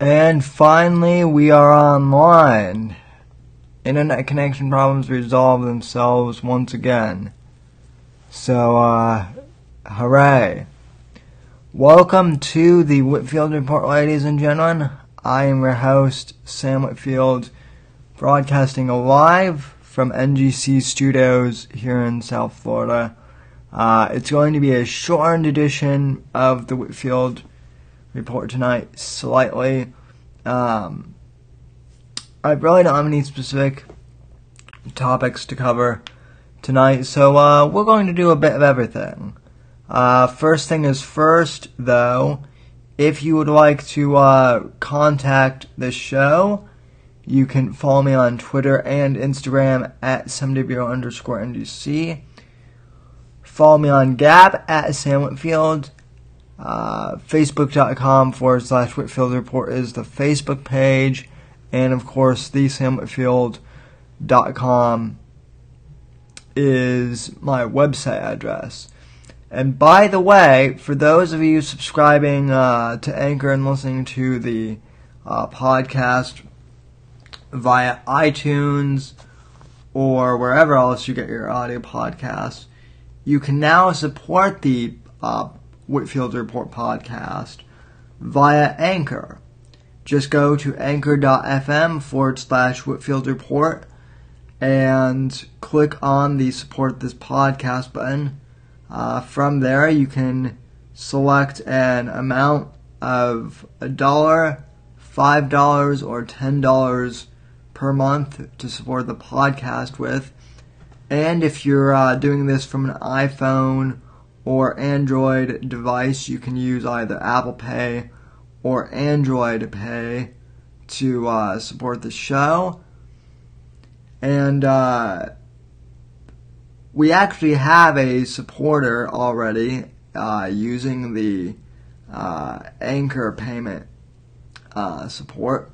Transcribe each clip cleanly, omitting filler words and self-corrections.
And finally, we are online. Internet connection problems resolve themselves once again. So, hooray. Welcome to the Whitfield Report, ladies and gentlemen. I am your host, Sam Whitfield, broadcasting live from NGC Studios here in South Florida. It's going to be a shortened edition of the Whitfield Report tonight, slightly. I really don't have any specific topics to cover tonight, so we're going to do a bit of everything. First thing is first, though, if you would like to contact the show, you can follow me on Twitter and Instagram at SamDeBureau_NGC. Follow me on Gab at Sam Whitfield. Facebook.com/Whitfield Report is the Facebook page. And, of course, thesamwhitfield.com is my website address. And, by the way, for those of you subscribing to Anchor and listening to the podcast via iTunes or wherever else you get your audio podcasts, you can now support the Whitfield Report podcast via Anchor. Just go to anchor.fm/Whitfield Report and click on the support this podcast button. From there, you can select an amount of $1, $5, or $10 per month to support the podcast with. And if you're doing this from an iPhone or Android device, you can use either Apple Pay or Android Pay to support the show. And we actually have a supporter already using the Anchor payment support.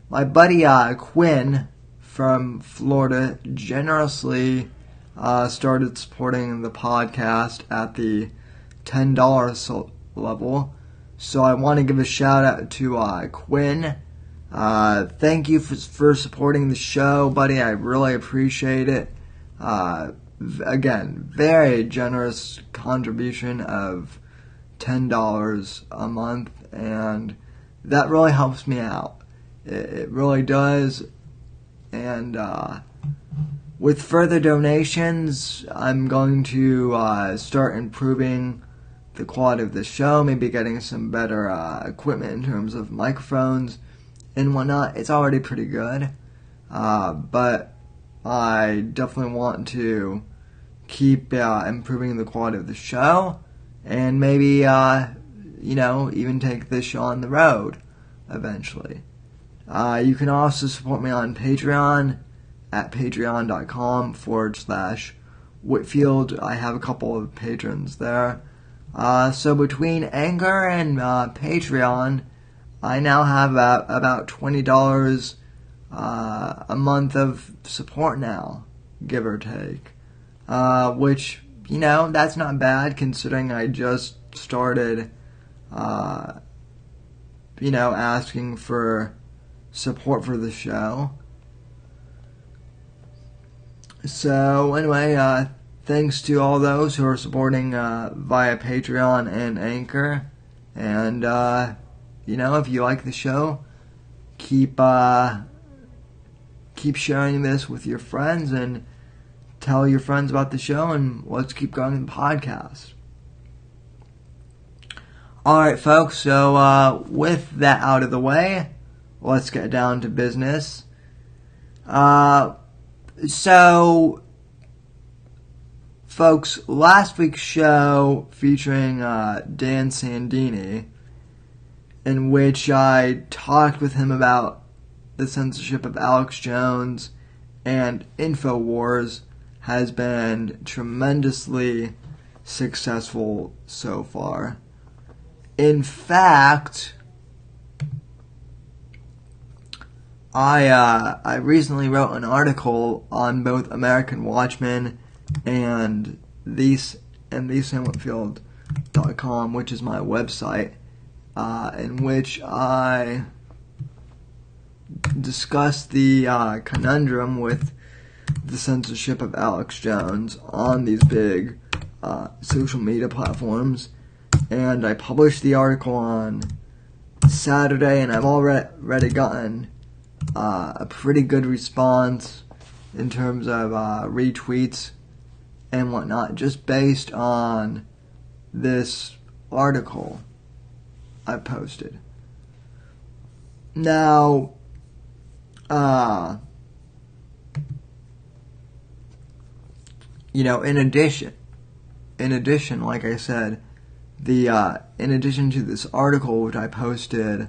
My buddy Quinn from Florida generously started supporting the podcast at the $10 level. So I want to give a shout out to Quinn. Thank you for supporting the show, buddy. I really appreciate it. Again, very generous contribution of $10 a month, and that really helps me out. It really does. And with further donations, I'm going to start improving the quality of the show, maybe getting some better equipment in terms of microphones and whatnot. It's already pretty good, but I definitely want to keep improving the quality of the show, and maybe, even take this show on the road eventually. You can also support me on Patreon at patreon.com/Whitfield. I have a couple of patrons there. So between Anchor and Patreon, I now have about $20 a month of support now, give or take. Which, that's not bad considering I just started, asking for support for the show. So, anyway, thanks to all those who are supporting via Patreon and Anchor. And, if you like the show, keep sharing this with your friends and tell your friends about the show, and let's keep going the podcast. Alright, folks, so with that out of the way, let's get down to business. So, folks, last week's show featuring Dan Sandini, in which I talked with him about the censorship of Alex Jones and InfoWars, has been tremendously successful so far. In fact, I recently wrote an article on both American Watchmen and thesamwhitfield.com, which is my website, in which I discuss the conundrum with the censorship of Alex Jones on these big social media platforms. And I published the article on Saturday, and I've already gotten a pretty good response in terms of retweets and whatnot, just based on this article I posted. Now, in addition, like I said, in addition to this article which I posted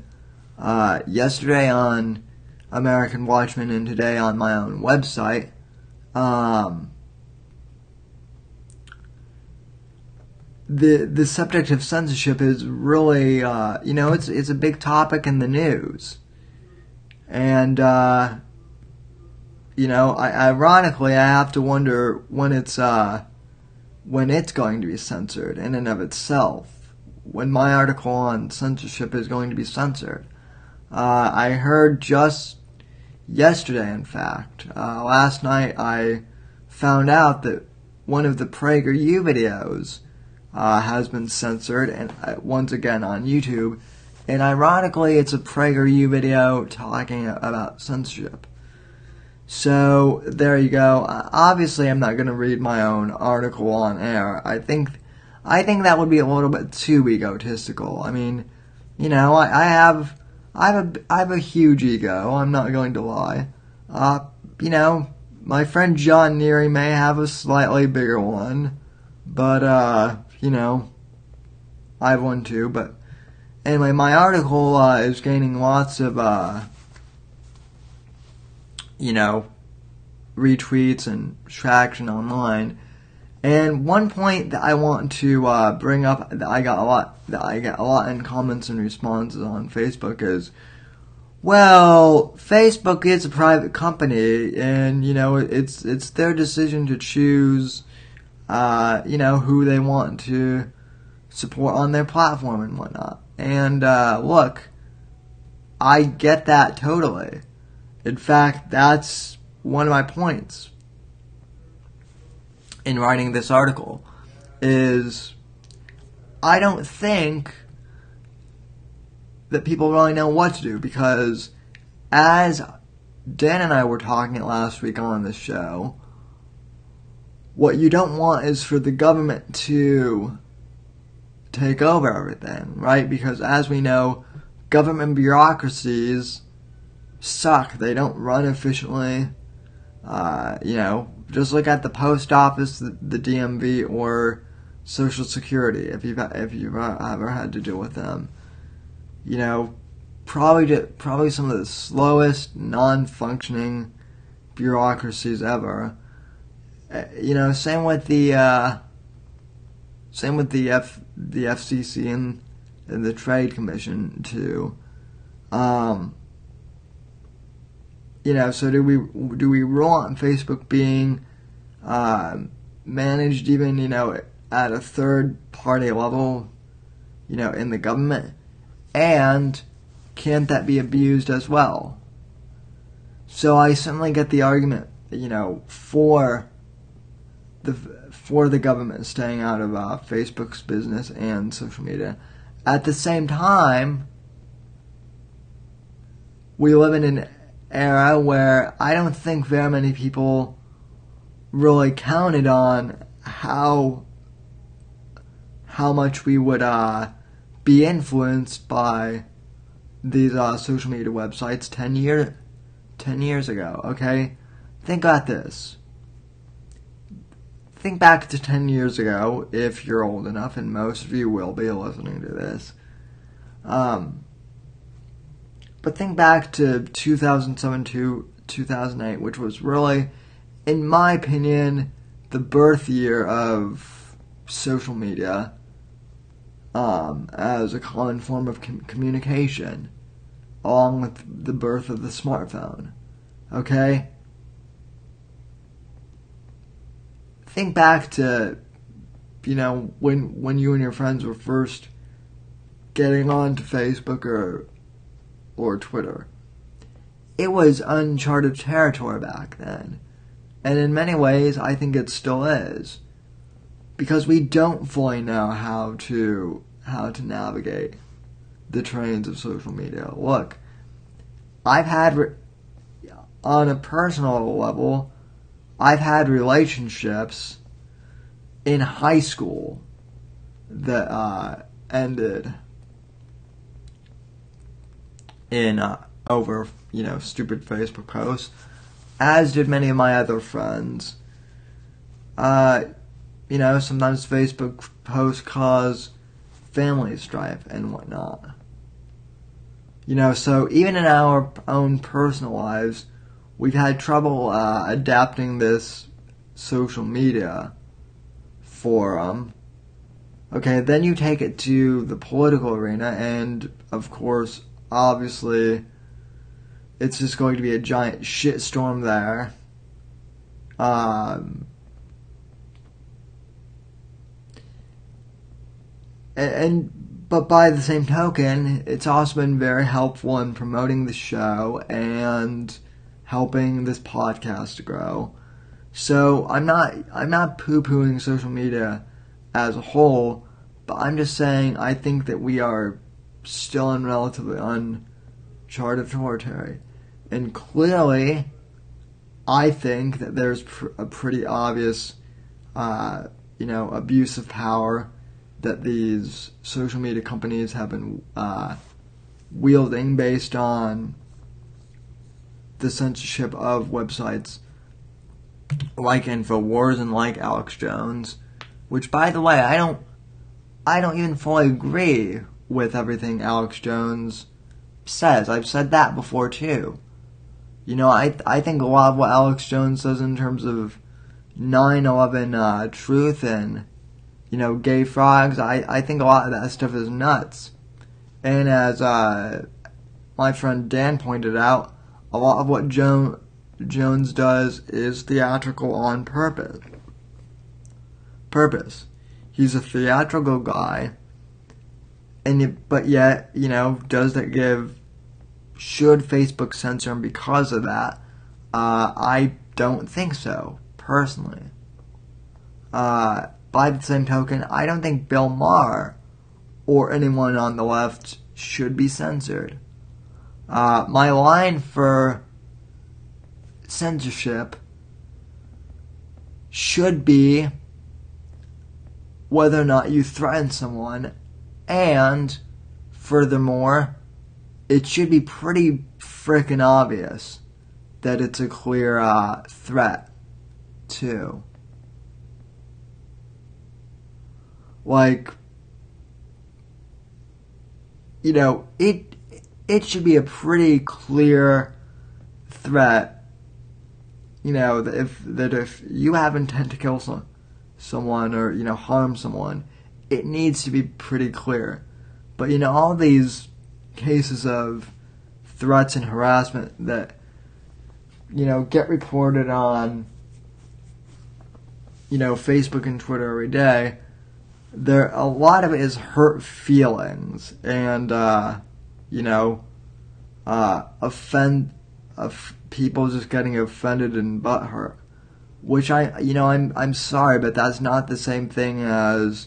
yesterday on American Watchman and today on my own website, the subject of censorship is really, it's a big topic in the news. And, ironically, I have to wonder when it's going to be censored in and of itself. When my article on censorship is going to be censored. I heard just yesterday, in fact, last night, I found out that one of the PragerU videos has been censored, and once again on YouTube. And ironically, it's a PragerU video talking about censorship. So there you go. Obviously, I'm not going to read my own article on air. I think that would be a little bit too egotistical. I mean, I have a huge ego. I'm not going to lie. My friend John Neary may have a slightly bigger one, but I have one too. But anyway, my article is gaining lots of retweets and traction online. And one point that I want to bring up that I get a lot in comments and responses on Facebook is, well, Facebook is a private company, and it's their decision to choose who they want to support on their platform and whatnot. And look, I get that totally. In fact, that's one of my points in writing this article, is I don't think that people really know what to do, because as Dan and I were talking last week on this show, what you don't want is for the government to take over everything, right? Because as we know, government bureaucracies suck. They don't run efficiently. Just look at the post office, the DMV, or Social Security, if you've ever had to deal with them. Probably some of the slowest, non-functioning bureaucracies ever. Same with the FCC and the Trade Commission too. So do we rule on Facebook being managed even at a third party level, in the government, and can't that be abused as well? So I certainly get the argument, for the government staying out of Facebook's business and social media. At the same time, we live in an era where I don't think very many people really counted on how much we would be influenced by these social media websites 10 years ago. Okay, think about this. Think back to 10 years ago, if you're old enough, and most of you will be listening to this. But think back to 2007 to 2008, which was really, in my opinion, the birth year of social media as a common form of communication, along with the birth of the smartphone. Okay? Think back to, when you and your friends were first getting onto Facebook or Twitter. it was uncharted territory back then. And in many ways, I think it still is. Because we don't fully know how to navigate the terrains of social media. Look, I've had, on a personal level, I've had relationships in high school that ended in over, stupid Facebook posts, as did many of my other friends. Sometimes Facebook posts cause family strife and whatnot. So even in our own personal lives, we've had trouble adapting this social media forum. Okay, then you take it to the political arena, and of course, obviously, it's just going to be a giant shitstorm there. But by the same token, it's also been very helpful in promoting the show and helping this podcast to grow. So I'm not poo-pooing social media as a whole, but I'm just saying I think that we are still in relatively uncharted territory. And clearly, I think that there's a pretty obvious, abuse of power that these social media companies have been wielding based on the censorship of websites like InfoWars and like Alex Jones, which, by the way, I don't even fully agree with everything Alex Jones says. I've said that before too. I think a lot of what Alex Jones says in terms of 9/11 truth and gay frogs, I think a lot of that stuff is nuts. And as my friend Dan pointed out, a lot of what Jones does is theatrical on purpose. He's a theatrical guy, but yet, does that give... Should Facebook censor him because of that? I don't think so, personally. By the same token, I don't think Bill Maher or anyone on the left should be censored. My line for censorship should be whether or not you threaten someone, and furthermore, it should be pretty frickin' obvious that it's a clear threat, too. Like, it should be a pretty clear threat, that if you have intent to kill someone or, harm someone, it needs to be pretty clear. But, all these cases of threats and harassment that, get reported on, Facebook and Twitter every day, a lot of it is hurt feelings and, people just getting offended and butthurt. Which I'm sorry, but that's not the same thing as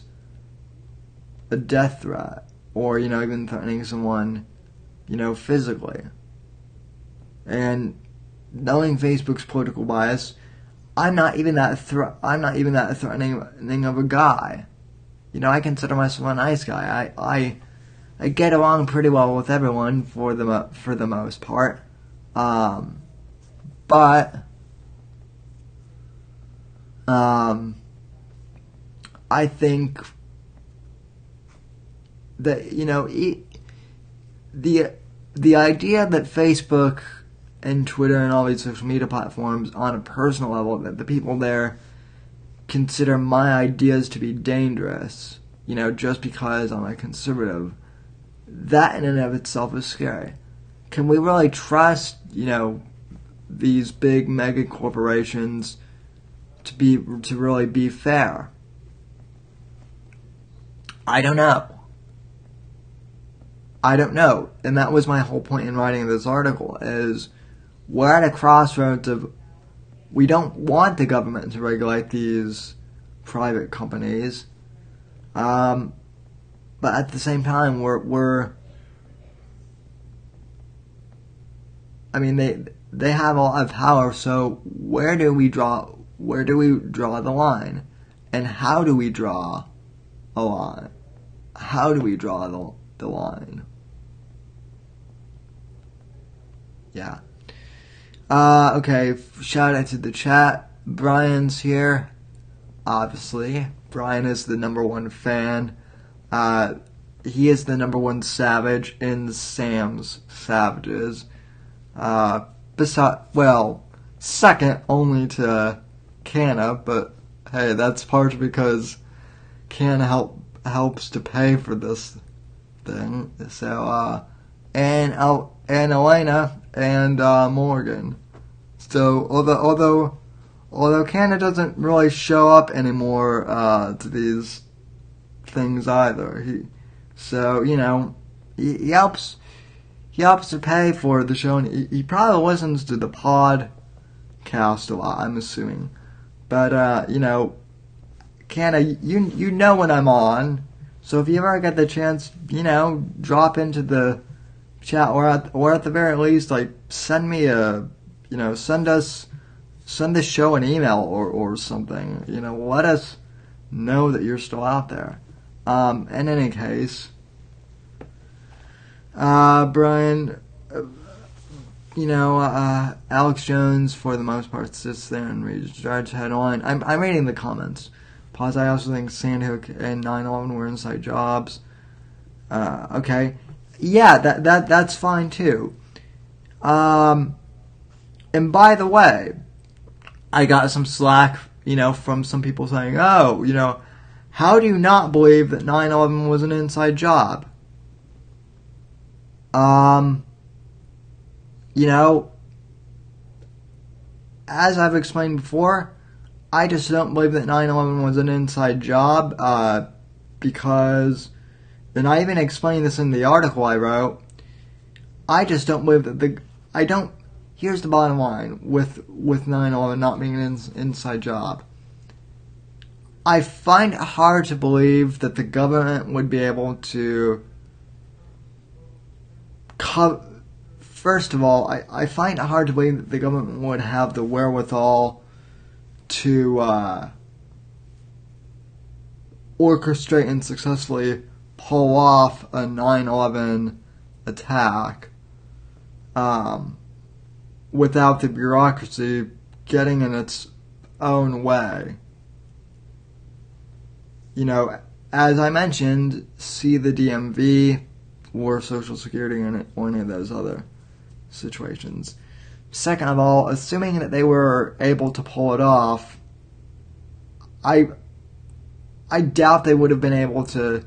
a death threat or, even threatening someone, physically. And knowing Facebook's political bias, I'm not even that threatening of a guy. I consider myself a nice guy. I get along pretty well with everyone for the most part. But I think that the idea that Facebook and Twitter and all these social media platforms, on a personal level, that the people there consider my ideas to be dangerous, just because I'm a conservative, that in and of itself is scary. Can we really trust, these big mega corporations to really be fair? I don't know. And that was my whole point in writing this article, is we're at a crossroads of, we don't want the government to regulate these private companies, but at the same time, they have a lot of power. So where do we draw the line, and how do we draw a line? How do we draw the line? Yeah. Okay, shout out to the chat. Brian's here. Obviously, Brian is the #1 fan. He is the #1 savage in Sam's Savages. Second only to Canna, but hey, that's partially because Canna helps to pay for this thing. So, and Elena and Morgan. So although Canna doesn't really show up anymore to these things either, he helps to pay for the show, and he probably listens to the podcast a lot, I'm assuming. But Canna, you know when I'm on, so if you ever get the chance, drop into the chat, or at the very least, like, send me send this show an email or something. Let us know that you're still out there. In any case, Brian, Alex Jones, for the most part, sits there and reads Judge headline. I'm reading the comments. Pause. I also think Sandhook and 9/11 were inside jobs. Okay. Yeah, that's fine too. And by the way, I got some slack, from some people saying, oh, how do you not believe that 9/11 was an inside job? As I've explained before, I just don't believe that 9/11 was an inside job, because, and I even explained this in the article I wrote, I just don't believe that here's the bottom line with 9/11 not being an inside job. I find it hard to believe that the government would be able to First of all, I find it hard to believe that the government would have the wherewithal to orchestrate and successfully pull off a 9/11 attack without the bureaucracy getting in its own way. As I mentioned, see the DMV or Social Security or any of those other situations. Second of all, assuming that they were able to pull it off, I doubt they would have been able to,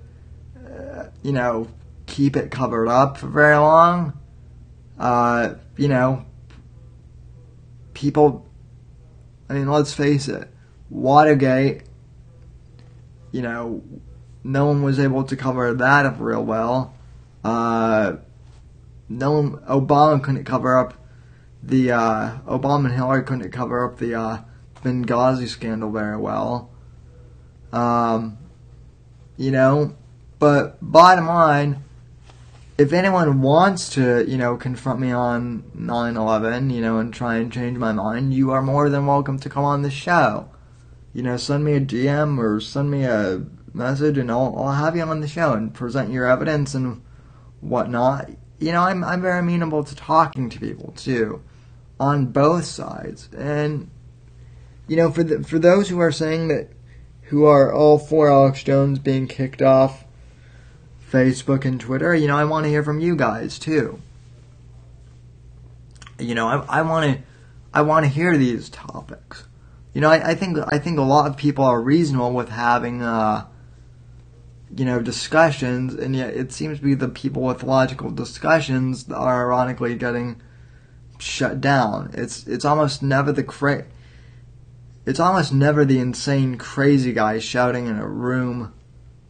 keep it covered up for very long. People, let's face it, Watergate, no one was able to cover that up real well. Obama couldn't cover up Obama and Hillary couldn't cover up the Benghazi scandal very well. But bottom line, if anyone wants to, confront me on 9/11, and try and change my mind, you are more than welcome to come on the show. Send me a DM or send me a message, and I'll have you on the show and present your evidence and whatnot. I'm very amenable to talking to people too, on both sides. And for those who are saying that, who are all for Alex Jones being kicked off Facebook and Twitter, I want to hear from you guys too. I want to hear these topics. I think a lot of people are reasonable with having discussions, and yet it seems to be the people with logical discussions that are ironically getting shut down. It's almost never the insane crazy guy shouting in a room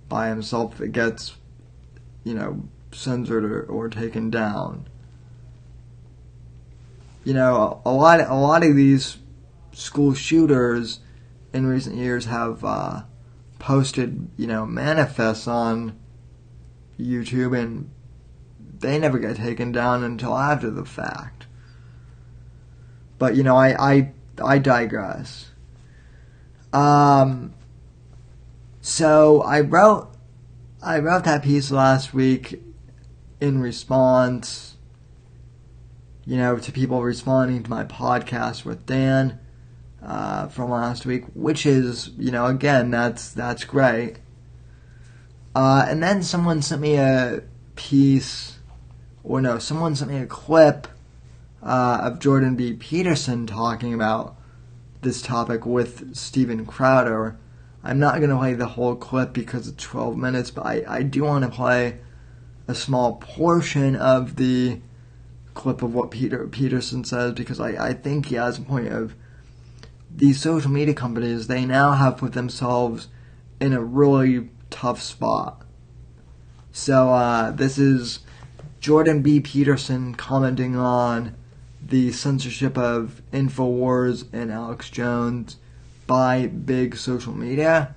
by himself that gets censored or taken down. a lot of these school shooters in recent years have posted, manifests on YouTube, and they never get taken down until after the fact. But I digress. So I wrote that piece last week in response, to people responding to my podcast with Dan from last week, which is, again, that's great. And then someone sent me a someone sent me a clip of Jordan B. Peterson talking about this topic with Steven Crowder. I'm not going to play the whole clip because it's 12 minutes, but I do want to play a small portion of the clip of what Peterson says, because I think he has a point of these social media companies, they now have put themselves in a really tough spot. So this is Jordan B. Peterson commenting on the censorship of InfoWars and Alex Jones by big social media.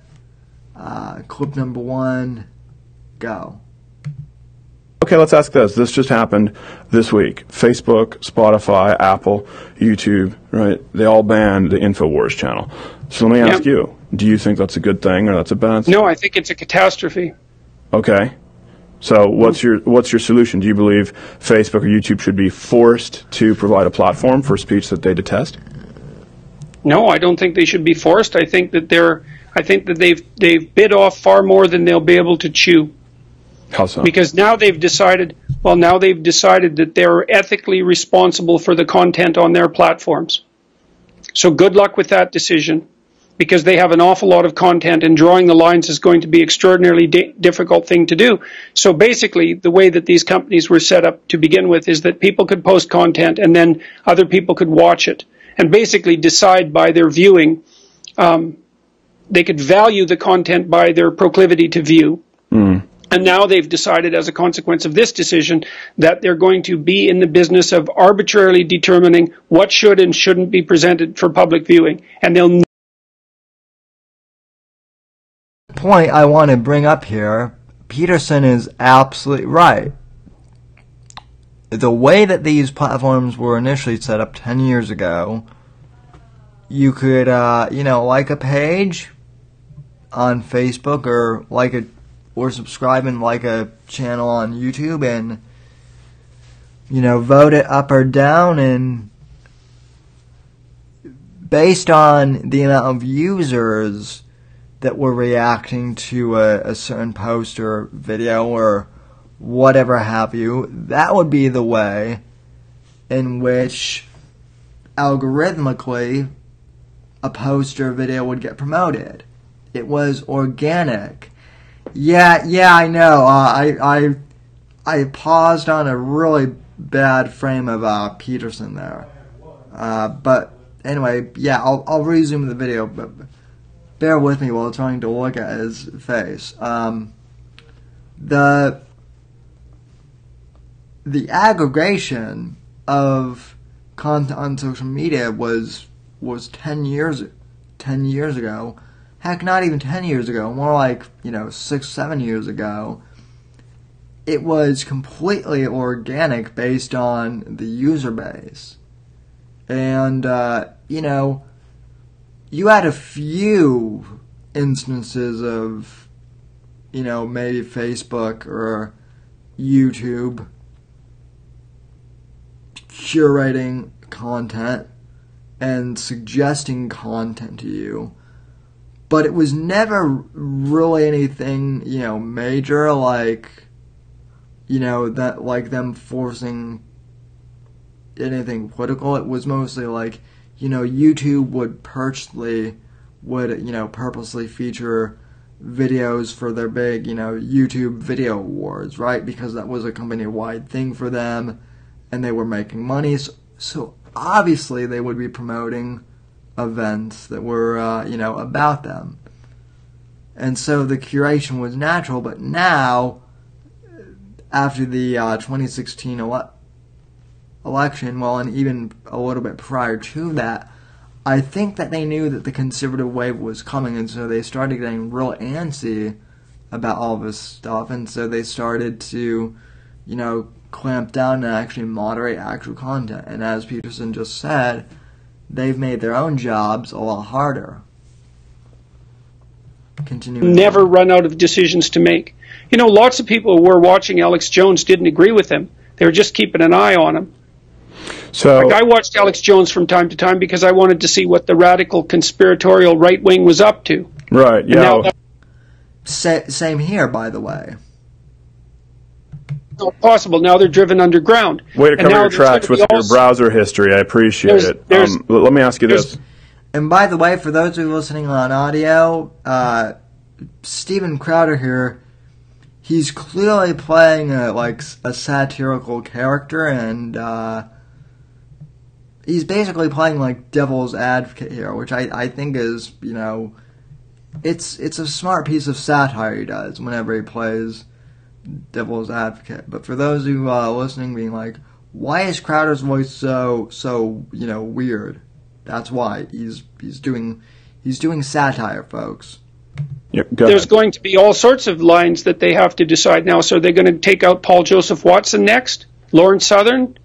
Clip number 1, go. Okay, let's ask this. This just happened this week. Facebook, Spotify, Apple, YouTube, right? They all banned the InfoWars channel. So let me ask you, do you think that's a good thing or that's a bad thing? No, I think it's a catastrophe. Okay. So what's your solution? Do you believe Facebook or YouTube should be forced to provide a platform for speech that they detest? No, I don't think they should be forced. I think that they've bit off far more than they'll be able to chew. How so? Because now they've decided that they're ethically responsible for the content on their platforms. So good luck with that decision, because they have an awful lot of content, and drawing the lines is going to be extraordinarily difficult thing to do. So basically, the way that these companies were set up to begin with is that people could post content and then other people could watch it and basically decide by their viewing. They could value the content by their proclivity to view. And now they've decided, as a consequence of this decision, that they're going to be in the business of arbitrarily determining what should and shouldn't be presented for public viewing. And they'll... Point I want to bring up here, Peterson is absolutely right. The way that these platforms were initially set up 10 years ago, you could, like a page on Facebook or subscribe and like a channel on YouTube and, vote it up or down, and based on the amount of users that were reacting to a certain post or video or whatever have you, that would be the way in which algorithmically a post or video would get promoted. It was organic. Yeah, I know. I paused on a really bad frame of Peterson there. But anyway, yeah, I'll resume the video, but bear with me while trying to look at his face. The aggregation of content on social media was 10 years ago. Heck, not even 10 years ago, more like, 6-7 years ago. It was completely organic based on the user base. And, you had a few instances of, maybe Facebook or YouTube curating content and suggesting content to you. But it was never really anything, major, like, that, like them forcing anything political. It was mostly like, YouTube would purposely feature videos for their big, YouTube video awards, right? Because that was a company-wide thing for them, and they were making money. So obviously they would be promoting events that were, about them. And so the curation was natural, but now, after the 2016 election, well, and even a little bit prior to that, I think that they knew that the conservative wave was coming, and so they started getting real antsy about all this stuff, and so they started to, clamp down and actually moderate actual content. And as Peterson just said, they've made their own jobs a lot harder. Continuing. Never run out of decisions to make. Lots of people who were watching Alex Jones didn't agree with him. They were just keeping an eye on him. So, I watched Alex Jones from time to time because I wanted to see what the radical conspiratorial right wing was up to. Right, yeah. Same here, by the way. Not possible. Now they're driven underground. Way to cover your tracks with your browser history. I appreciate it. Let me ask you this. And by the way, for those of you listening on audio, Steven Crowder here, he's clearly playing a satirical character, and he's basically playing like devil's advocate here, which I think is, it's a smart piece of satire he does whenever he plays devil's advocate. But for those who listening, being like, why is Crowder's voice so weird? That's why he's doing satire, folks. Yep, There's going to be all sorts of lines that they have to decide now. So are they going to take out Paul Joseph Watson next? Lawrence Southern?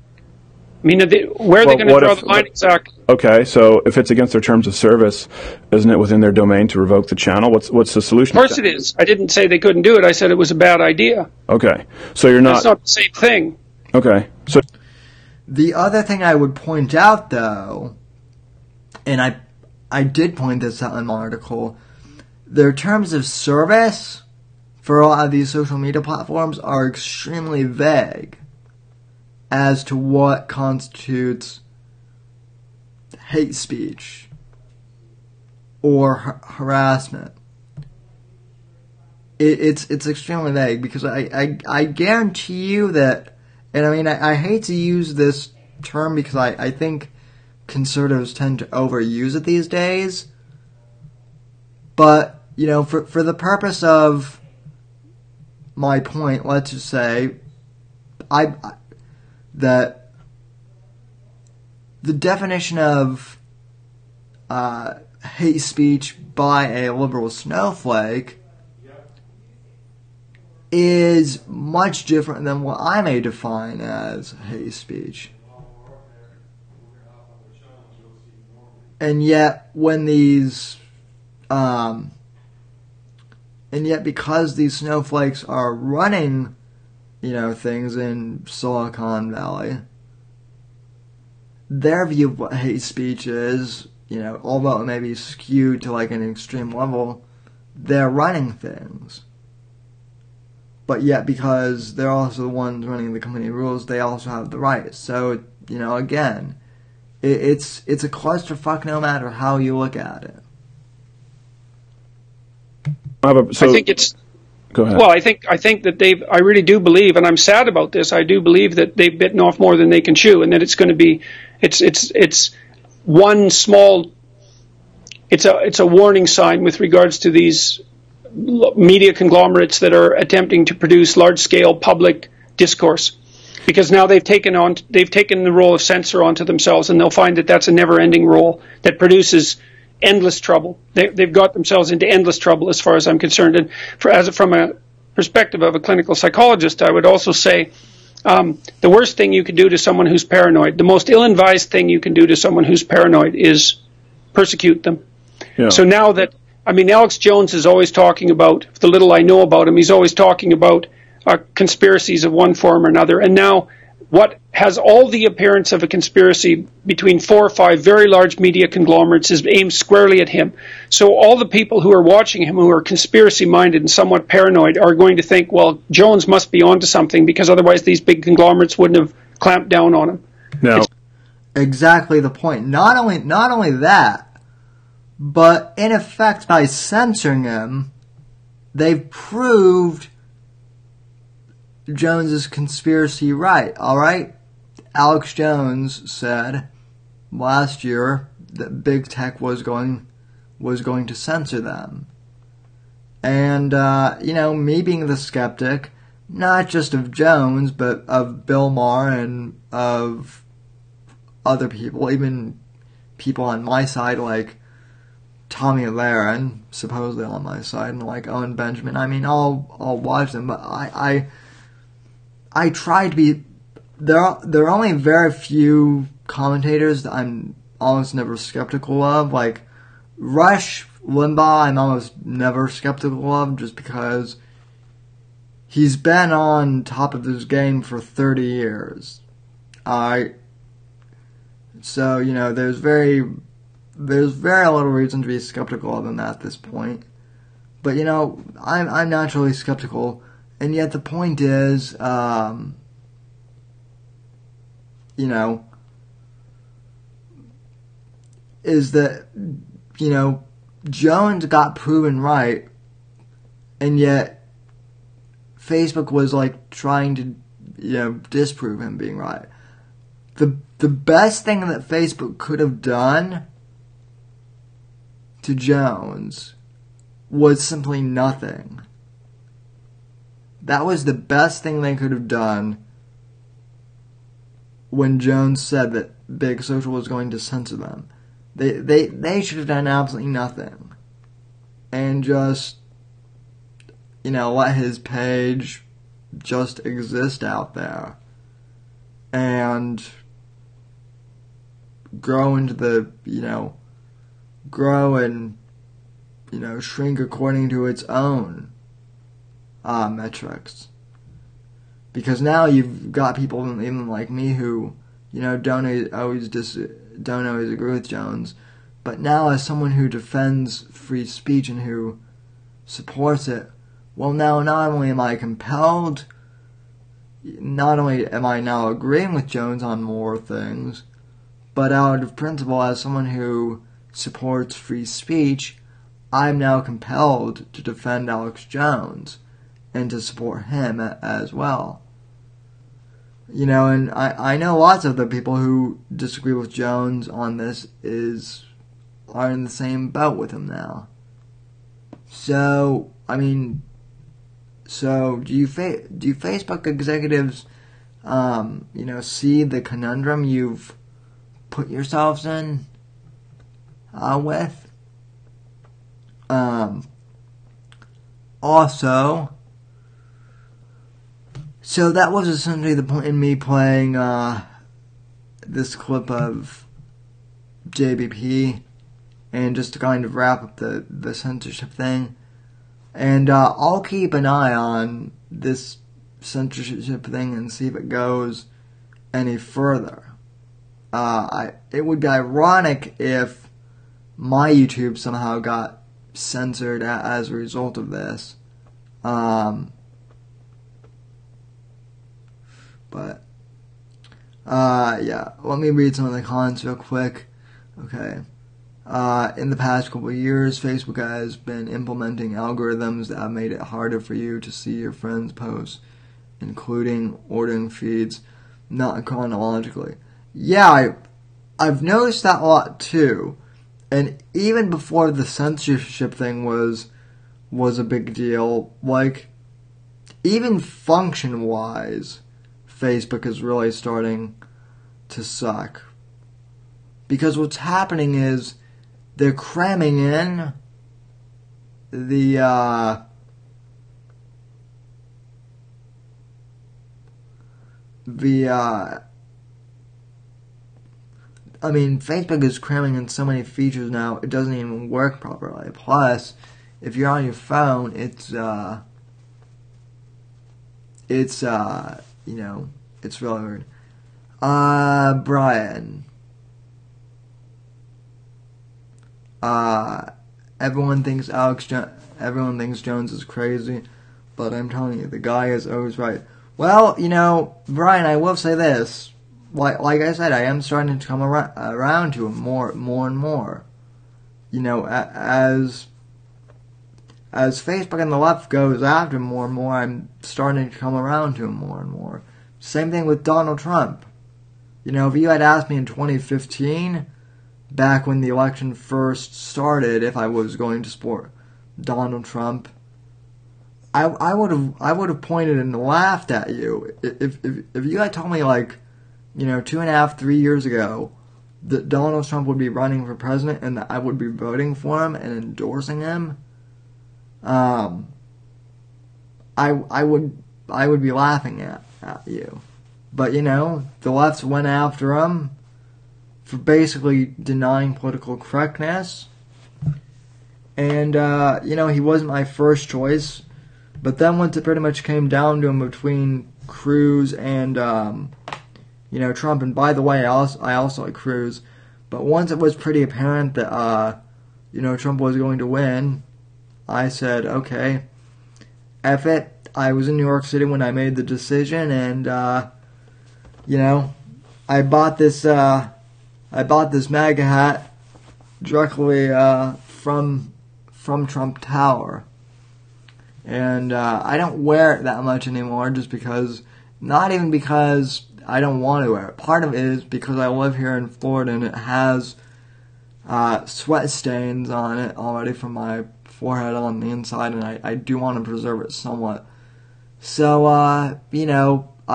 I mean, where are they going to draw the line exactly? Okay, so if it's against their terms of service, isn't it within their domain to revoke the channel? What's the solution? Of course it is. I didn't say they couldn't do it. I said it was a bad idea. Okay, so you're not... That's not the same thing. Okay, so... The other thing I would point out, though, and I did point this out in my article, their terms of service for a lot of these social media platforms are extremely vague as to what constitutes hate speech or harassment. It's extremely vague because I guarantee you that, and I mean I hate to use this term because I think conservatives tend to overuse it these days, but for the purpose of my point, let's just say that the definition of hate speech by a liberal snowflake is much different than what I may define as hate speech. And yet, because these snowflakes are running things in Silicon Valley, their view of what hate speech is, although it may be skewed to like an extreme level, they're running things. But yet, because they're also the ones running the company rules, they also have the rights. So, again, it's a clusterfuck no matter how you look at it. I think it's... Go ahead. Well, I think that I really do believe, and I'm sad about this, I do believe that they've bitten off more than they can chew, and that it's going to be, it's one small, it's a warning sign with regards to these media conglomerates that are attempting to produce large-scale public discourse. Because now they've taken the role of censor onto themselves, and they'll find that that's a never-ending role that produces endless trouble. They've got themselves into endless trouble as far as I'm concerned. And from a perspective of a clinical psychologist, I would also say the worst thing you can do to someone who's paranoid, the most ill-advised thing you can do to someone who's paranoid is persecute them. Yeah. So now that, Alex Jones is always talking about, the little I know about him, he's always talking about conspiracies of one form or another. And now what has all the appearance of a conspiracy between 4 or 5 very large media conglomerates is aimed squarely at him. So all the people who are watching him, who are conspiracy-minded and somewhat paranoid, are going to think, well, Jones must be onto something, because otherwise these big conglomerates wouldn't have clamped down on him. No. Exactly the point. Not only that, but in effect, by censoring him, they've proved Jones's conspiracy right. All right, Alex Jones said last year that big tech was going to censor them, and me being the skeptic, not just of Jones, but of Bill Maher and of other people, even people on my side like Tommy Lahren, supposedly on my side, and like Owen Benjamin. I mean, I'll watch them, but I try to be. There are only very few commentators that I'm almost never skeptical of. Like Rush Limbaugh, I'm almost never skeptical of, just because he's been on top of his game for 30 years. So, you know, there's very little reason to be skeptical of him at this point. But, you know, I'm naturally skeptical, and yet the point is, you know, is that, you know, Jones got proven right, and yet Facebook was like trying to, you know, disprove him being right. The best thing that Facebook could have done to Jones was simply nothing. That was the best thing they could have done when Jones said that Big Social was going to censor them. They should have done absolutely nothing. And just, you know, let his page just exist out there. And grow into the, you know, grow and, you know, shrink according to its own metrics. Because now you've got people even like me who, you know, don't always agree with Jones, but now as someone who defends free speech and who supports it, well, now not only am I compelled, not only am I now agreeing with Jones on more things, but out of principle, as someone who supports free speech, I'm now compelled to defend Alex Jones and to support him as well. You know, and I know lots of the people who disagree with Jones on this are in the same boat with him now. So, I mean, do you Facebook executives, you know, see the conundrum you've put yourselves in with? Also, so that was essentially the point in me playing this clip of JBP, and just to kind of wrap up the censorship thing. And I'll keep an eye on this censorship thing and see if it goes any further. It would be ironic if my YouTube somehow got censored as a result of this. But yeah, let me read some of the comments real quick. Okay. In the past couple of years, Facebook has been implementing algorithms that have made it harder for you to see your friends' posts, including ordering feeds, not chronologically. Yeah, I've noticed that a lot too. And even before the censorship thing was a big deal, like, even function-wise, Facebook is really starting to suck. Because what's happening is they're cramming in I mean, Facebook is cramming in so many features now, it doesn't even work properly. Plus, if you're on your phone, it's you know, it's really weird. Brian. Everyone thinks Jones is crazy, but I'm telling you, the guy is always right. Well, you know, Brian, I will say this. Like I said, I am starting to come around to him more and more. You know, as Facebook and the left goes after him more and more, I'm starting to come around to him more and more. Same thing with Donald Trump. You know, if you had asked me in 2015, back when the election first started, if I was going to support Donald Trump, I would have pointed and laughed at you. If you had told me, like, 2.5, 3 years ago, that Donald Trump would be running for president and that I would be voting for him and endorsing him, I would be laughing at you. But, the left went after him for basically denying political correctness. And, he wasn't my first choice. But then once it pretty much came down to him between Cruz and, Trump, and by the way, I also like Cruz, but once it was pretty apparent that, Trump was going to win, I said, okay, F it. I was in New York City when I made the decision, and, I bought this MAGA hat directly, from Trump Tower. And, I don't wear it that much anymore just because, not even because I don't want to wear it. Part of it is because I live here in Florida and it has, sweat stains on it already from my forehead on the inside, and I do want to preserve it somewhat. So, I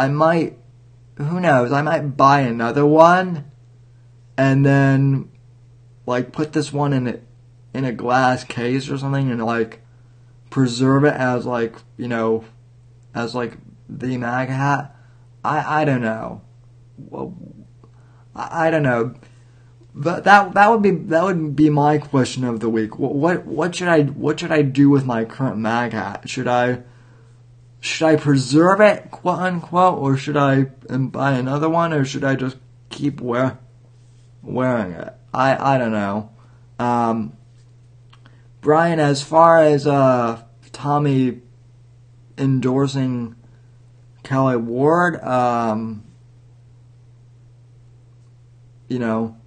might, who knows, I might buy another one, and then, put this one in a glass case or something, and, preserve it as, as, the MAGA hat. I don't know. Well, I don't know. But that would be my question of the week. What should I do with my current MAGA hat? Should I preserve it, quote unquote, or should I buy another one, or should I just keep wearing it? I don't know. Brian, as far as Tommy endorsing Kelly Ward, I don't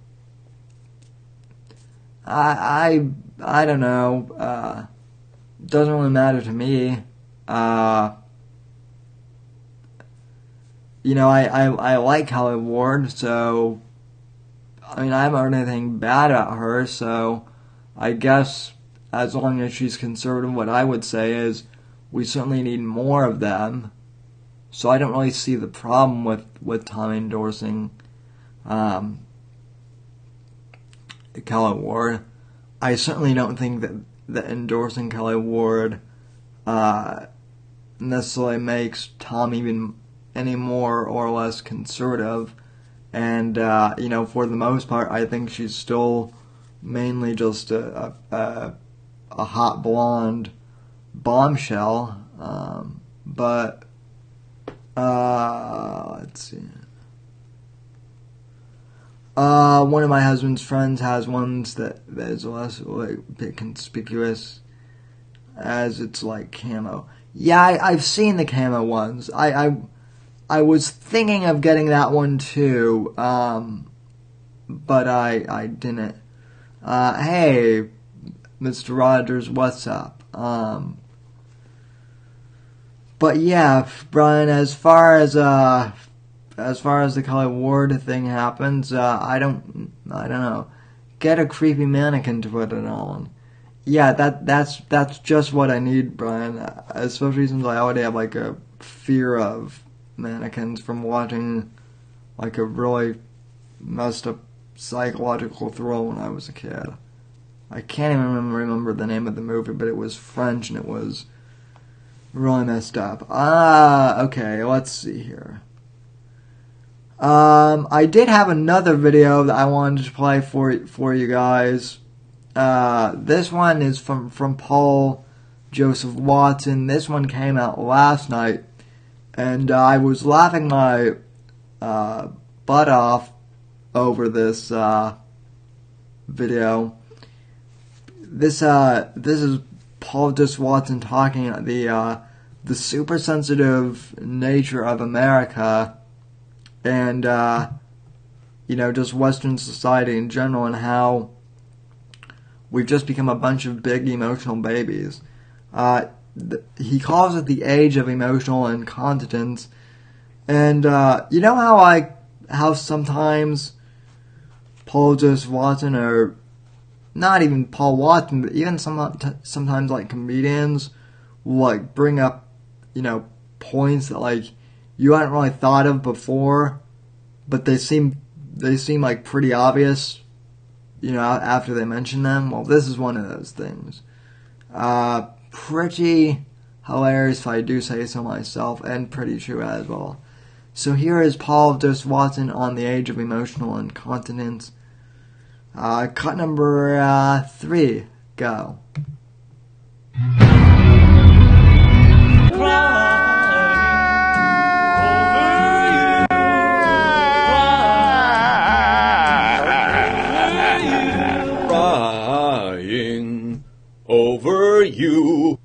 know. Doesn't really matter to me. I like Kelly Ward, so I haven't heard anything bad about her, so I guess as long as she's conservative, what I would say is we certainly need more of them. So I don't really see the problem with Tommy endorsing Kelly Ward. I certainly don't think that endorsing Kelly Ward necessarily makes Tom even any more or less conservative. And, for the most part, I think she's still mainly just a hot blonde bombshell. But, let's see. One of my husband's friends has ones that is less a bit conspicuous, as it's camo. Yeah, I've seen the camo ones. I was thinking of getting that one too, but I didn't. Hey, Mr. Rogers, what's up? But yeah, Brian, as far as the Kelly Ward thing happens, I don't know. Get a creepy mannequin to put it on. Yeah, that's just what I need, Brian. Especially since I already have a fear of mannequins from watching a really messed up psychological thriller when I was a kid. I can't even remember the name of the movie, but it was French and it was really messed up. Okay, let's see here. I did have another video that I wanted to play for you guys. This one is from Paul Joseph Watson. This one came out last night, and I was laughing my butt off over this video. This is Paul Joseph Watson talking about the super sensitive nature of America, and just Western society in general, and how we've just become a bunch of big emotional babies. He calls it the age of emotional incontinence, and how sometimes Paul Joseph Watson, or not even Paul Watson, but even sometimes comedians will bring up points that you hadn't really thought of before, but they seem like pretty obvious, after they mention them. Well, this is one of those things. Pretty hilarious if I do say so myself, and pretty true as well. So here is Paul Dos Watson on the age of emotional incontinence. Cut number 3, go. Crying over you.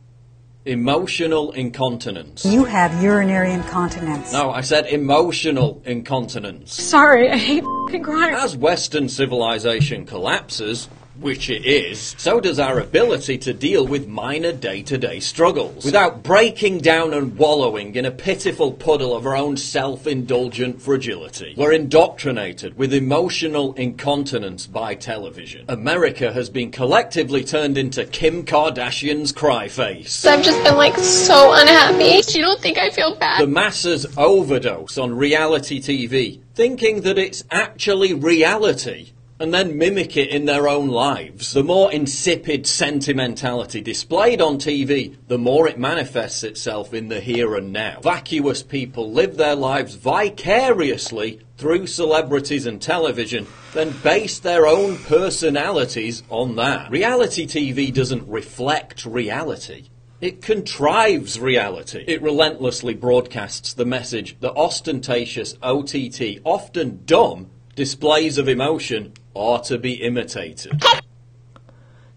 Emotional incontinence. You have urinary incontinence. No, I said emotional incontinence. Sorry, I hate f***ing crying. As Western civilization collapses, which it is, so does our ability to deal with minor day-to-day struggles, without breaking down and wallowing in a pitiful puddle of our own self-indulgent fragility. We're indoctrinated with emotional incontinence by television. America has been collectively turned into Kim Kardashian's cry face. I've just been so unhappy. You don't think I feel bad? The masses overdose on reality TV, thinking that it's actually reality, and then mimic it in their own lives. The more insipid sentimentality displayed on TV, the more it manifests itself in the here and now. Vacuous people live their lives vicariously through celebrities and television, then base their own personalities on that. Reality TV doesn't reflect reality. It contrives reality. It relentlessly broadcasts the message that ostentatious OTT, often dumb, displays of emotion are to be imitated.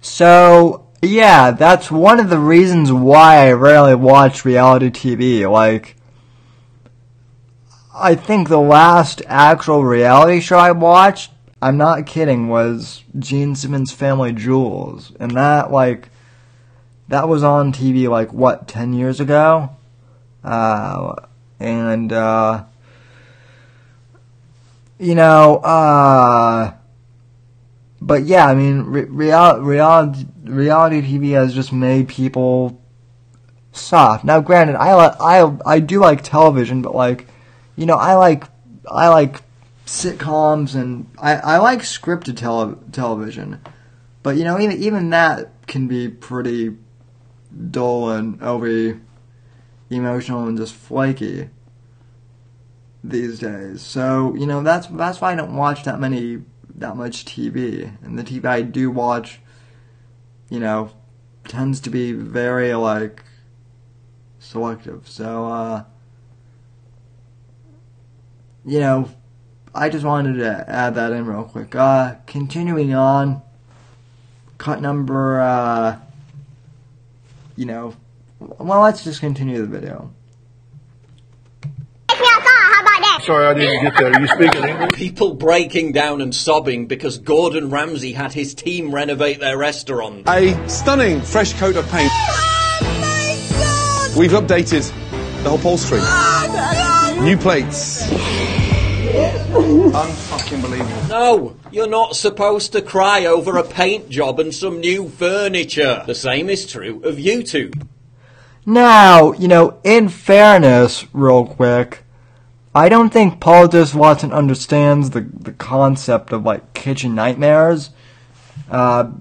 So, yeah, that's one of the reasons why I rarely watch reality TV. I think the last actual reality show I watched, I'm not kidding, was Gene Simmons' Family Jewels. And that was on TV, 10 years ago? But yeah, I mean, reality TV has just made people soft. Now, granted, I do like television, but I like sitcoms and I like scripted television. But even that can be pretty dull and over emotional and just flaky these days. So that's why I don't watch that much TV, and the TV I do watch, tends to be very, selective. So, I just wanted to add that in real quick. Continuing on, cut number, well, let's just continue the video. Sorry, I didn't get that. Are you speaking English? People breaking down and sobbing because Gordon Ramsay had his team renovate their restaurant. A stunning fresh coat of paint. Oh my God! We've updated the whole upholstery. New plates. Unfucking believable. No, you're not supposed to cry over a paint job and some new furniture. The same is true of YouTube. Now, in fairness, real quick, I don't think Paul Dos Watson understands the concept of kitchen nightmares. For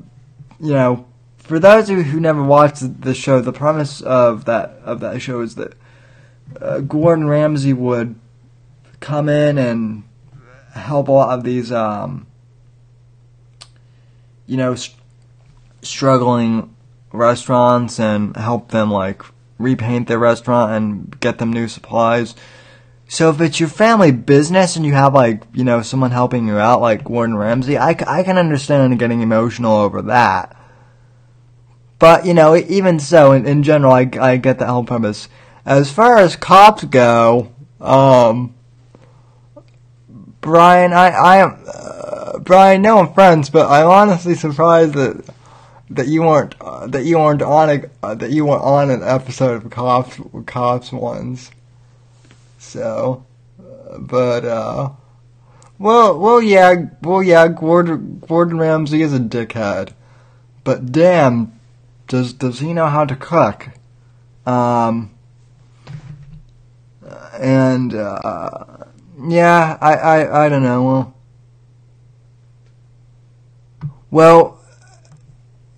those of you who never watched the show, the premise of that show is that Gordon Ramsay would come in and help a lot of these struggling restaurants and help them repaint their restaurant and get them new supplies. So if it's your family business and you have someone helping you out like Gordon Ramsay, I can understand getting emotional over that. But even so, in general, I get the whole premise. As far as cops go, Brian, Brian, no offense, but I'm honestly surprised that you weren't on an episode of Cops once. So, but yeah, Gordon Ramsay is a dickhead, but damn, does he know how to cook? Yeah, I don't know. Well,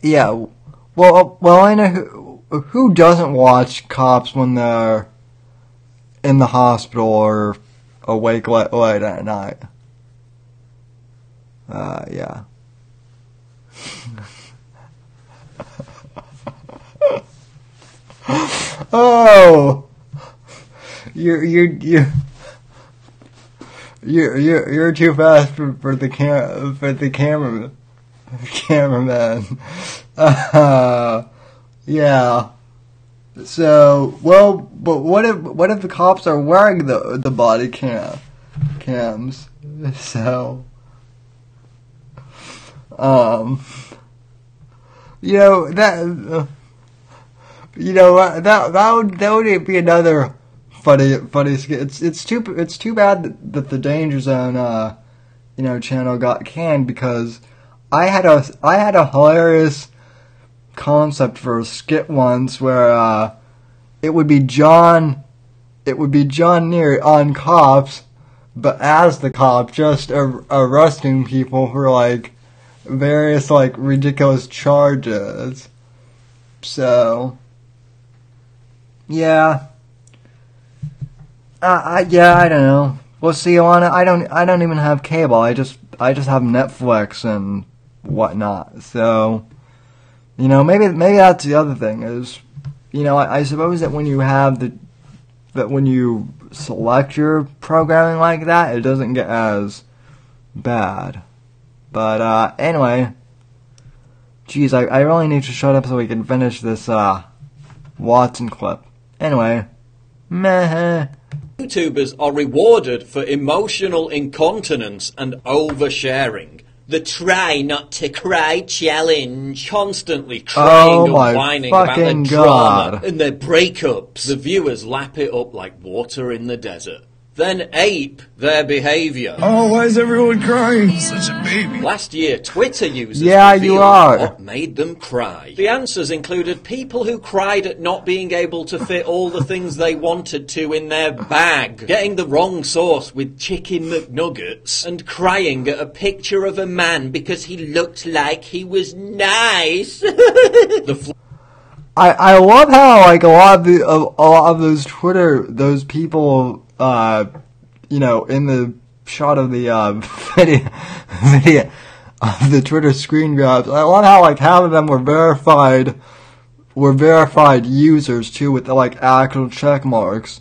yeah. Well, I know who doesn't watch Cops when they're in the hospital or awake late at night. Yeah. Oh, you're too fast for the cameraman. Yeah. So, well, but what if the cops are wearing the body cams? So, that would be another funny skit. It's too bad that the Danger Zone channel got canned, because I had a hilarious concept for a skit once where it would be John Neary on Cops, but as the cop, just arresting people for like various like ridiculous charges. So yeah. I don't know. Well, see, Alana, I don't even have cable. I just have Netflix and whatnot. So, maybe that's the other thing is, I suppose that when you have when you select your programming like that, it doesn't get as bad. But anyway, geez, I really need to shut up so we can finish this Watson clip. Anyway, meh. YouTubers are rewarded for emotional incontinence and oversharing. The try not to cry challenge. Constantly crying and whining about their drama and their breakups. The viewers lap it up like water in the desert. Then ape their behaviour. Oh, why is everyone crying? Such a baby. Last year, Twitter users revealed what made them cry. The answers included people who cried at not being able to fit all the things they wanted to in their bag, getting the wrong sauce with chicken McNuggets, and crying at a picture of a man because he looked like he was nice. I love how like a lot of those people in the shot of the video of the Twitter screen grabs, I love how like half of them were verified users too, with like actual check marks.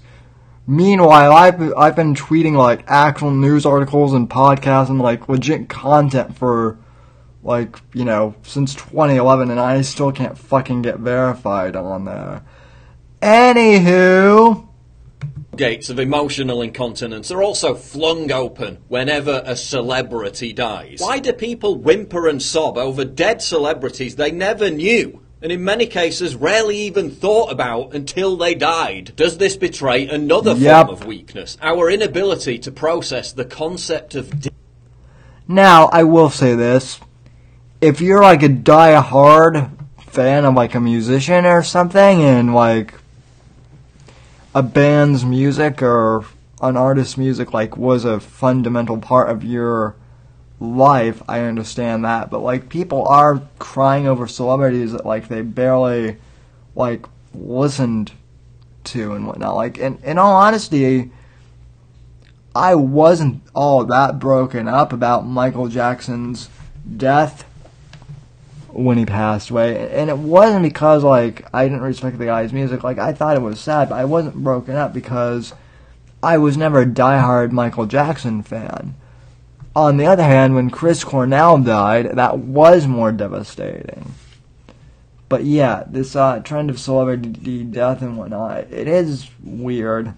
Meanwhile, I've been tweeting like actual news articles and podcasts and like legit content for like since 2011, and I still can't fucking get verified on there. Anywho. Gates of emotional incontinence are also flung open whenever a celebrity dies. Why do people whimper and sob over dead celebrities they never knew, and in many cases rarely even thought about until they died? Does this betray another form of weakness, our inability to process the concept of death? Now, I will say this. If you're like a die-hard fan of like a musician or something, and like a band's music or an artist's music like was a fundamental part of your life, I understand that. But like people are crying over celebrities that like they barely like listened to and whatnot. Like in all honesty, I wasn't all that broken up about Michael Jackson's death when he passed away, and it wasn't because like I didn't respect the guy's music. Like I thought it was sad, but I wasn't broken up because I was never a diehard Michael Jackson fan. On the other hand, when Chris Cornell died, that was more devastating. But yeah, this trend of celebrity death and whatnot, it is weird.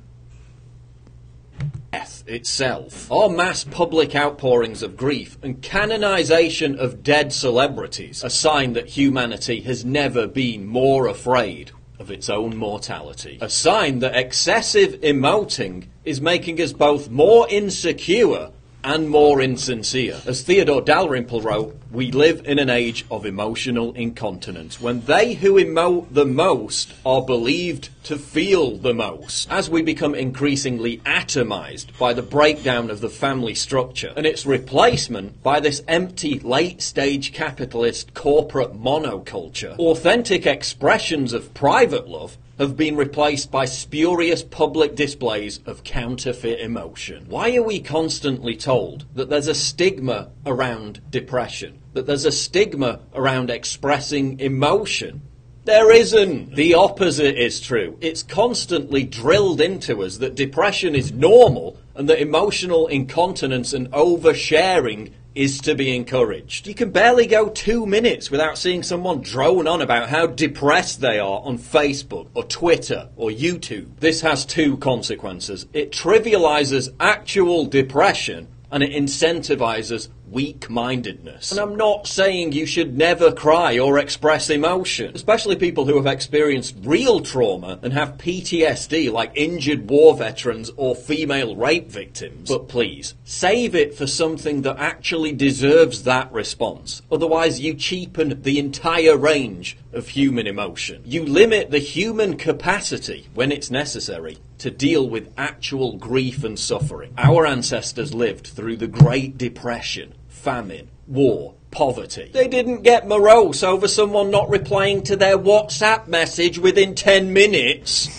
Death itself, or mass public outpourings of grief and canonization of dead celebrities, a sign that humanity has never been more afraid of its own mortality. A sign that excessive emoting is making us both more insecure and more insincere. As Theodore Dalrymple wrote, we live in an age of emotional incontinence, when they who emote the most are believed to feel the most. As we become increasingly atomized by the breakdown of the family structure and its replacement by this empty late-stage capitalist corporate monoculture, authentic expressions of private love have been replaced by spurious public displays of counterfeit emotion. Why are we constantly told that there's a stigma around depression, that there's a stigma around expressing emotion? There isn't. The opposite is true. It's constantly drilled into us that depression is normal and that emotional incontinence and oversharing is to be encouraged. You can barely go 2 minutes without seeing someone drone on about how depressed they are on Facebook or Twitter or YouTube. This has two consequences. It trivializes actual depression and it incentivizes weak-mindedness. And I'm not saying you should never cry or express emotion, especially people who have experienced real trauma and have PTSD like injured war veterans or female rape victims. But please, save it for something that actually deserves that response. Otherwise you cheapen the entire range of human emotion. You limit the human capacity, when it's necessary, to deal with actual grief and suffering. Our ancestors lived through the Great Depression, famine, war, poverty. They didn't get morose over someone not replying to their WhatsApp message within 10 minutes.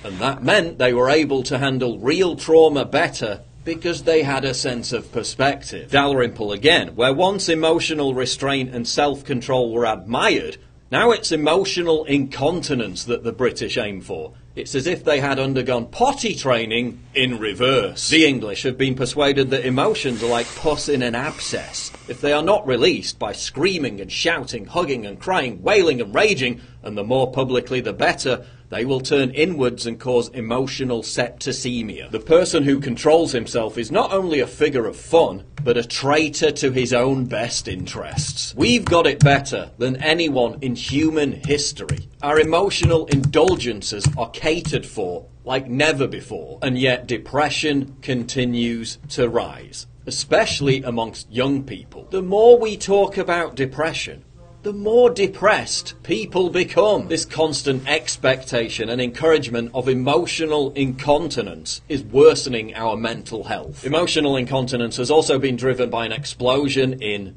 And that meant they were able to handle real trauma better because they had a sense of perspective. Dalrymple again, where once emotional restraint and self-control were admired, now it's emotional incontinence that the British aim for. It's as if they had undergone potty training in reverse. The English have been persuaded that emotions are like pus in an abscess. If they are not released by screaming and shouting, hugging and crying, wailing and raging, and the more publicly the better, they will turn inwards and cause emotional septicemia. The person who controls himself is not only a figure of fun, but a traitor to his own best interests. We've got it better than anyone in human history. Our emotional indulgences are catered for like never before, and yet depression continues to rise, especially amongst young people. The more we talk about depression, the more depressed people become. This constant expectation and encouragement of emotional incontinence is worsening our mental health. Emotional incontinence has also been driven by an explosion in...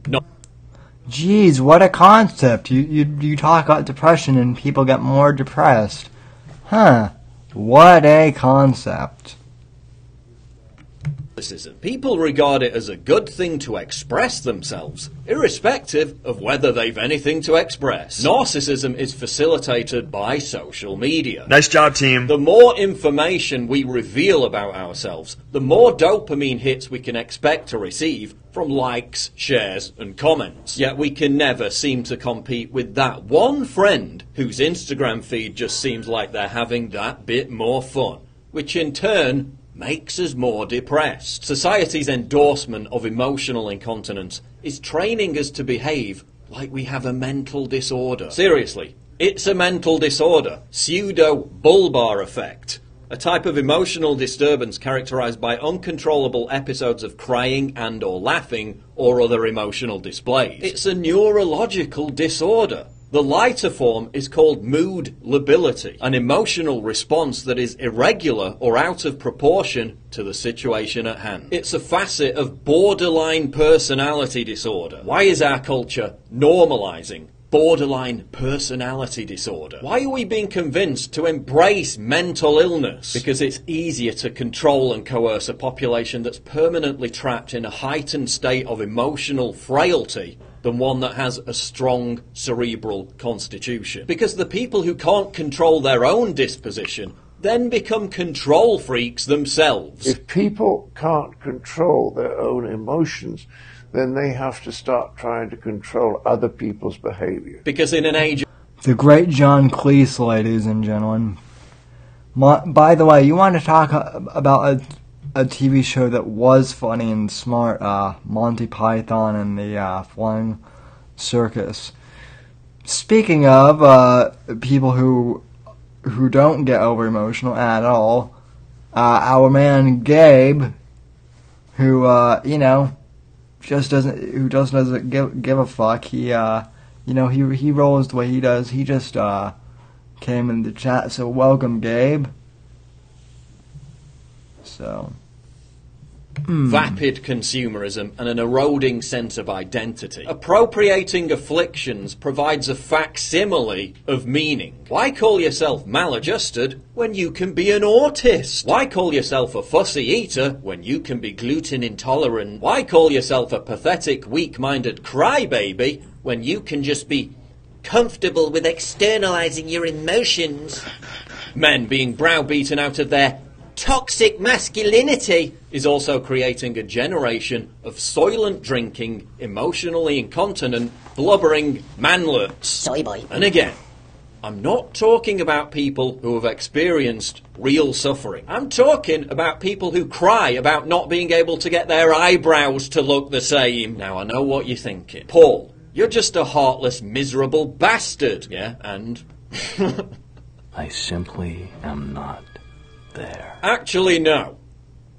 Geez, what a concept. You talk about depression and people get more depressed. Huh. What a concept. People regard it as a good thing to express themselves, irrespective of whether they've anything to express. Narcissism is facilitated by social media. Nice job, team. The more information we reveal about ourselves, the more dopamine hits we can expect to receive from likes, shares, and comments. Yet we can never seem to compete with that one friend whose Instagram feed just seems like they're having that bit more fun, which in turn makes us more depressed. Society's endorsement of emotional incontinence is training us to behave like we have a mental disorder. Seriously, it's a mental disorder. Pseudo-bulbar effect. A type of emotional disturbance characterized by uncontrollable episodes of crying and or laughing or other emotional displays. It's a neurological disorder. The lighter form is called mood lability, an emotional response that is irregular or out of proportion to the situation at hand. It's a facet of borderline personality disorder. Why is our culture normalizing borderline personality disorder? Why are we being convinced to embrace mental illness? Because it's easier to control and coerce a population that's permanently trapped in a heightened state of emotional frailty than one that has a strong cerebral constitution. Because the people who can't control their own disposition then become control freaks themselves. If people can't control their own emotions, then they have to start trying to control other people's behavior. Because in an age... The great John Cleese, ladies and gentlemen. By the way, you want to talk about a TV show that was funny and smart, Monty Python and the Flying Circus. Speaking of people who don't get over emotional at all, our man Gabe who, just doesn't give a fuck. He rolls the way he does. He just, came in the chat, so welcome, Gabe. So. Vapid consumerism and an eroding sense of identity. Appropriating afflictions provides a facsimile of meaning. Why call yourself maladjusted when you can be an autist? Why call yourself a fussy eater when you can be gluten intolerant? Why call yourself a pathetic, weak-minded crybaby when you can just be comfortable with externalizing your emotions? Men being browbeaten out of their toxic masculinity is also creating a generation of soylent drinking, emotionally incontinent, blubbering manlets. Soy boy. And again, I'm not talking about people who have experienced real suffering. I'm talking about people who cry about not being able to get their eyebrows to look the same. Now, I know what you're thinking. Paul, you're just a heartless, miserable bastard. Yeah, and? I simply am not there. Actually, no.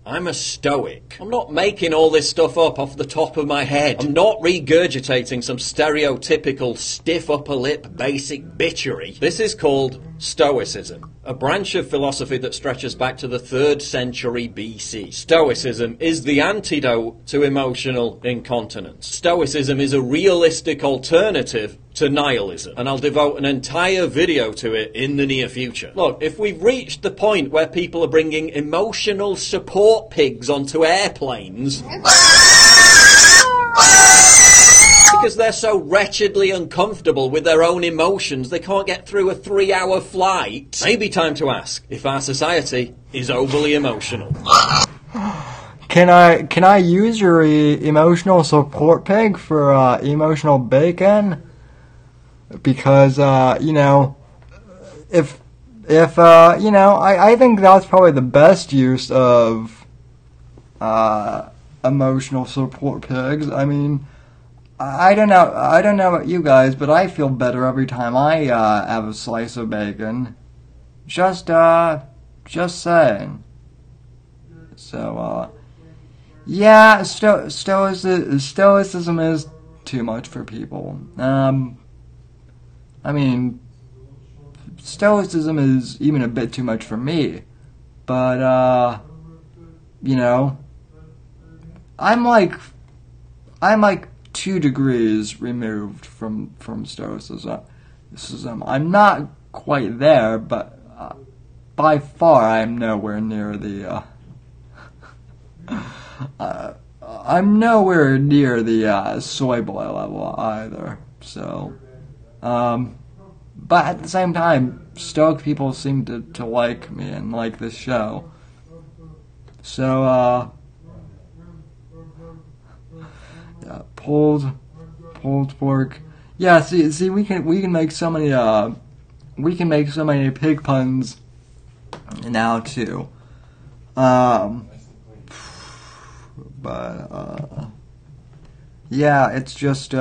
I'm a stoic. I'm not making all this stuff up off the top of my head. I'm not regurgitating some stereotypical stiff upper lip basic bitchery. This is called Stoicism, a branch of philosophy that stretches back to the 3rd century BC. Stoicism is the antidote to emotional incontinence. Stoicism is a realistic alternative to nihilism, and I'll devote an entire video to it in the near future. Look, if we've reached the point where people are bringing emotional support pigs onto airplanes because they're so wretchedly uncomfortable with their own emotions they can't get through a 3-hour flight, maybe time to ask if our society is overly emotional. Can I use your emotional support pig for emotional bacon? Because I think that's probably the best use of emotional support pigs. I mean, I don't know about you guys, but I feel better every time I have a slice of bacon. Just saying. So yeah, stoicism is too much for people. I mean, stoicism is even a bit too much for me, but, I'm like 2 degrees removed from stoicism. I'm not quite there, but, by far I'm nowhere near the, I'm nowhere near the, soy boy level either, so... but at the same time, Stoic people seem to like me and like this show. So, yeah, pulled pork. Yeah, see, we can make so many pig puns now too. But yeah, it's just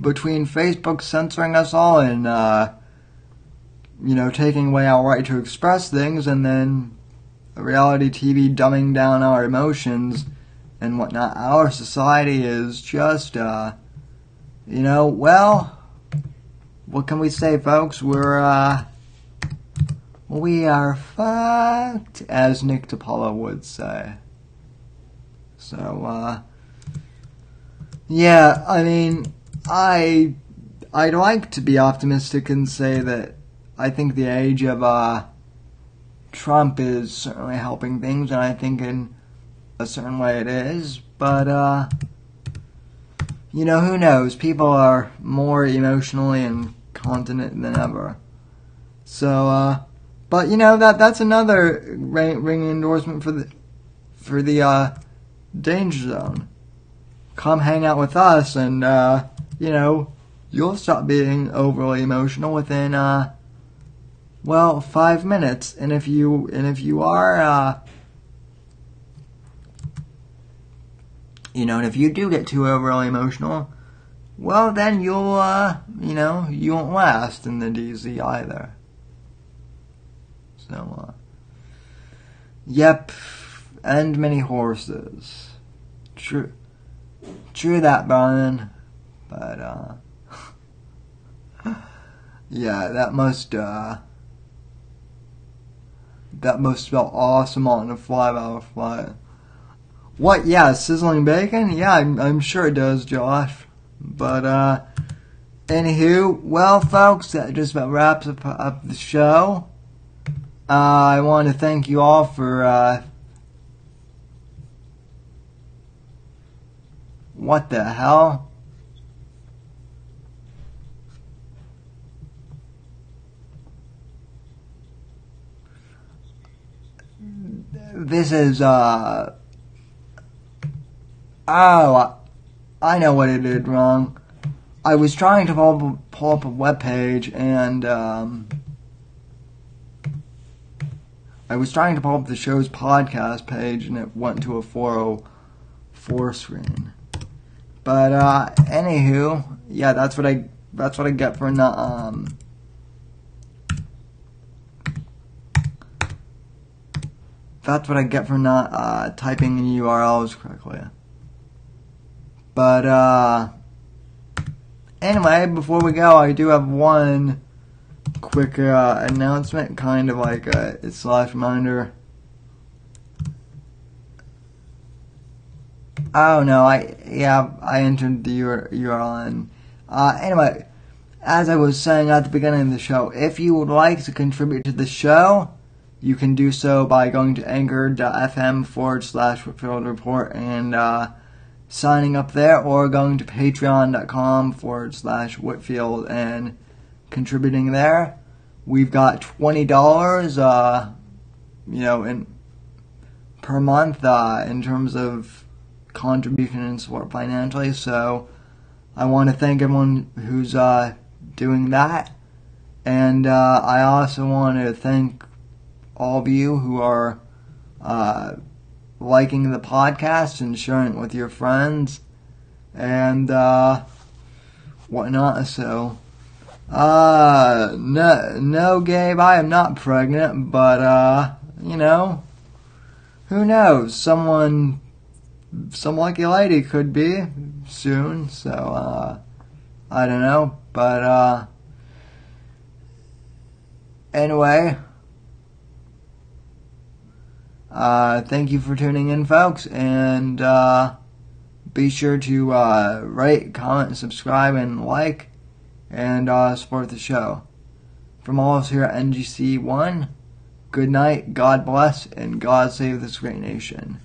between Facebook censoring us all and, taking away our right to express things, and then reality TV dumbing down our emotions and whatnot, our society is just, well, what can we say, folks? We are fucked, as Nick DiPaolo would say. So, yeah, I mean, I'd like to be optimistic and say that I think the age of, Trump is certainly helping things, and I think in a certain way it is, but, who knows? People are more emotionally incontinent than ever. So, but, that's another ringing endorsement for the Danger Zone. Come hang out with us, and you'll stop being overly emotional within 5 minutes. And if you are and if you do get too overly emotional, well, then you'll you won't last in the DZ either. So, yep, and many horses. True that, Brian. But, yeah, that must feel awesome on a 5-hour flight. What? Yeah, sizzling bacon? Yeah, I'm sure it does, Josh. But, anywho, well, folks, that just about wraps up the show. I want to thank you all for, what the hell? This is, oh, I know what I did wrong. I was trying to pull up a webpage, and, I was trying to pull up the show's podcast page, and it went to a 404 screen. But, anywho, yeah, that's what I get for not, that's what I get for not, typing in URLs correctly. But, anyway, before we go, I do have one quick, announcement, kind of like a slash reminder. Oh no, I entered the URL and, anyway, as I was saying at the beginning of the show, if you would like to contribute to the show, you can do so by going to anchor.fm/Whitfield Report and, signing up there, or going to patreon.com/Whitfield and contributing there. We've got $20, per month, in terms of contribution and support financially, so I want to thank everyone who's, doing that, and, I also want to thank all of you who are, liking the podcast and sharing it with your friends and whatnot. So, no, Gabe, I am not pregnant, but who knows? Some lucky lady could be soon. So, I don't know, but anyway. Thank you for tuning in, folks, and be sure to rate, comment, subscribe, and like, and support the show. From all of us here at NGC1, good night, God bless, and God save this great nation.